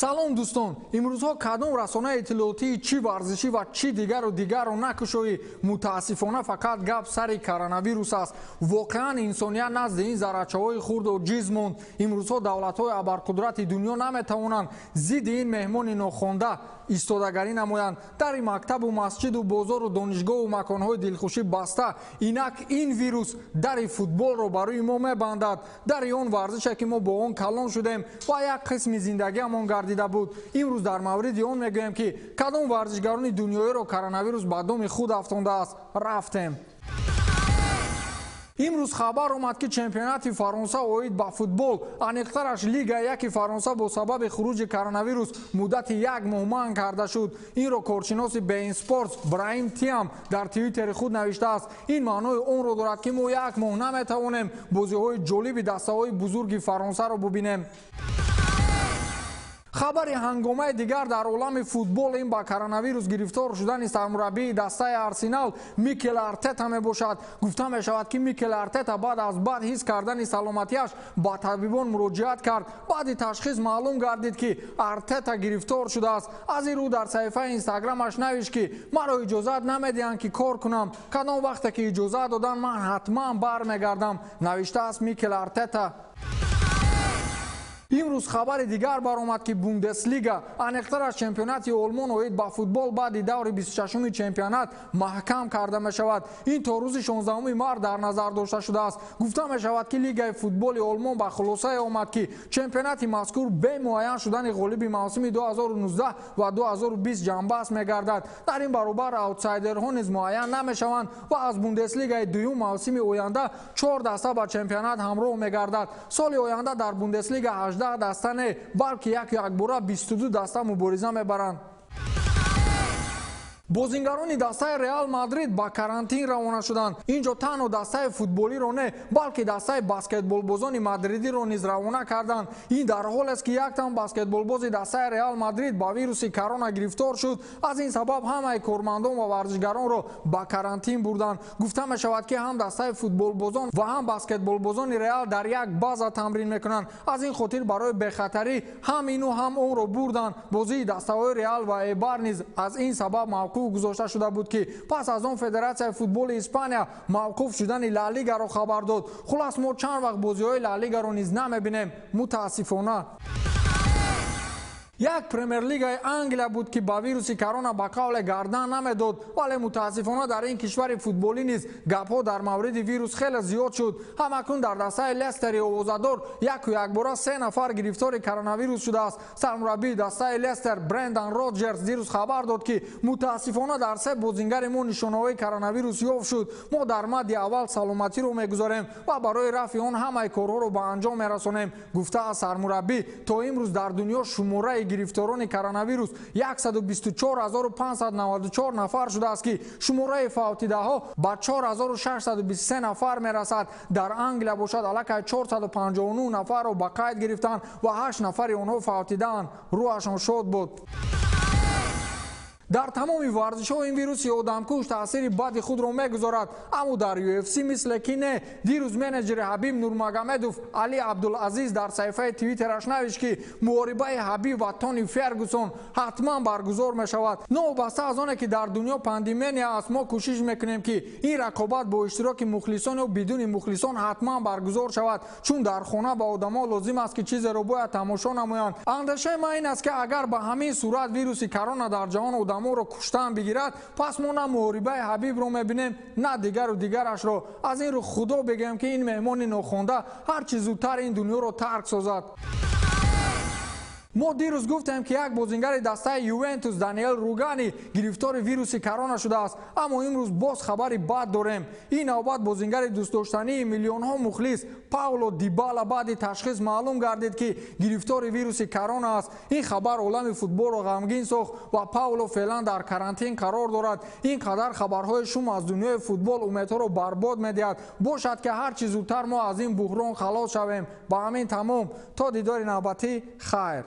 салом дӯстон, имрӯзҳо кадом расонаи иттилоотии чӣ варзишӣ ва чӣ дигару накушоӣ мутаассифона фақат гап сари коронавирус аст. Воқеан инсоният назди ин заррачаҳои хурду ҷиз монд. Имрӯзҳо давлатҳои абарқудрати дунё наметавонанд зидди ин меҳмони нохонда истодагарӣ намоянд. дари мактабу масҷиду бозору донишгоҳу маконҳои дилхушӣ баста, инак ин вирус дари футболро ба рӯи мо мебандад, дари он варзише ки мо бо он калон шудем ва як қисми зиндагиамон гардида буд. имрӯз дар мавриди он мегӯем ки кадом варзишгарони дунёиро коронавирус ба доми худ афтондааст. рафтем. имрӯз хабар омад ки чемпионати Фаронса оид ба футбол, аниқтараш Лигаи Яки Фаронса бо сабаби хуруҷи коронавирус муддати 1 моҳ манъ карда шуд. инро коршиноси Bein Sports Браҳим Тиам дар твиттери худ навиштааст. ин маънои онро дорад ки мо 1 моҳ наметавонем бозиҳои ҷолиби дастаҳои бузурги Фаронсаро бубинем. хабари ҳангомаи дигар дар олами футбол ин ба коронавирус гирифтор шудани сармураббии дастаи Арсенал Микел Артета мебошад. гуфта мешавад ки Микел Артета баъд аз бад ҳис кардани саломатиаш ба табибон муроҷиат кард. баъди ташхис маълум гардид ки Артета гирифтор шудааст. аз ин рӯ дар саҳифаи инстаграмаш навишт ки маро иҷозат намедиҳанд ки кор кунам, кадом вақте ки иҷозат доданд ман ҳатман бармегардам, навиштааст Микел Артета. имрӯз хабари дигар баромад ки Бундеслига, аниқтараш чемпионати Олмон оид ба футбол баъди даври 26-уми чемпионат маҳкам карда мешавад. ин то рӯзи 16 март дар назар дошта шудааст. гуфта мешавад ки Лигаи футболи Олмон ба хулосае омад ки чемпионати мазкур бе муайян шудани ғолиби мавсими 2019 ва 2020 ҷанбаст мегардад. дар ин баробар аутсайдерҳо низ муайян намешаванд ва аз Бундеслигаи дуюм мавсими оянда 4 даста ба чемпионат ҳамроҳ мегардад. соли оянда дар Бундеслига 18 даста не, балки якбора 22 даста мубориза мебаранд. бозингарони дастаи Реал Мадрид ба карантин равона шуданд. инҷо танҳо дастаи футболиро не, балки дастаи баскетболбозони мадридиро низ равона карданд. ин дар ҳолест ки яктан баскетболбози дастаи Реал Мадрид ба вируси корона гирифтор шуд. аз ин сабаб ҳамаи кормандон ва варзишгаронро ба карантин бурданд. гуфта мешавад ки ҳам дастаи футболбозон ва ҳам баскетболбозони Реал дар як база тамрин мекунанд. аз ин хотир барои бехатарӣ ҳам ину ҳам онро бурданд. бозии дастаҳои Реал ва Эйбар низ аз ин сабаб мавқуф гузошта шуда буд ки пас аз он Федератсияи футболи Испания мавқуф шудани Ла Лигаро хабар дод. хулас мо чанд вақт бозиҳои Ла Лигаро низ намебинем, мутаассифона. як премер-лигаи Англия буд ки ба вируси корона ба қавле гардан намедод, вале мутаассифона дар ин кишвари футболӣ низ гапҳо дар мавриди вирус хеле зиёд шуд. ҳамакун дар дастаи Лестери овозадор якбора 3 нафар гирифтори коронавирус шудааст. сармураббии дастаи Лестер Брендан Роджерс дирӯз хабар дод ки мутаассифона дар 3 бозингари мо нишонаҳои коронавирус ёфт шуд. мо дар мадди аввал саломатиро мегузорем ва барои рафъи он ҳамаи корҳоро ба анҷом мерасонем, гуфтааст сармураббӣ. то имрӯз дар дунё шумораи гирифторони коронавирус 124594 нафар шудааст ки шумораи фавтидаҳо ба 4623 нафар мерасад. дар Англия бошад аллакай 459 нафарро ба қайд гирифтанд ва 8 нафари онҳо фавтидаанд. рӯҳашон шод буд. дар тамоми варзишҳо ин вируси одамкуш таъсири бади худро мегузорад, аммо дар UFC мисле ки не. дирӯз менеҷери Ҳабиб Нурмагомедов Али Абдулазиз дар саҳифаи твиттераш навишт ки муворибаи Ҳабиб ва Тони Фергюсон ҳатман баргузор мешавад. новобаста аз оне ки дар дунё пандемия аст, мо кӯшиш мекунем ки ин рақобат бо иштироки мухлисон ё бидуни мухлисон ҳатман баргузор шавад, чун дар хона ба одамо лозим аст ки чизеро бояд тамошо намоянд. андешаи ман ин аст ки агар ба ҳамин сурат вируси корона дар ҷаҳон моро куштан бигирад, пас мо на муворибаи Ҳабибро мебинем, на дигару дигарашро. аз ин рӯ худо бигем ки ин меҳмони нохонда ҳар чӣ зудтар ин дунёро тарк созад. мо дирӯз гуфтем ки як бозингари дастаи Ювентус Даниэл Ругани гирифтори вируси корона шудааст, аммо имрӯз боз хабари бад дорем. ин навбат бозингари дӯстдоштании миллионҳо мухлис Пауло Дибала баъди ташхис маълум гардид ки гирифтори вируси корона аст. ин хабар олами футболро ғамгин сохт ва Пауло феълан дар карантин қарор дорад. ин қадар хабарҳои шум аз дунёи футбол умедҳоро барбод медиҳад. бошад ки ҳар чӣ зудтар мо аз ин буҳрон халос шавем. ба ҳамин тамом, то дидори навбатӣ, хайр.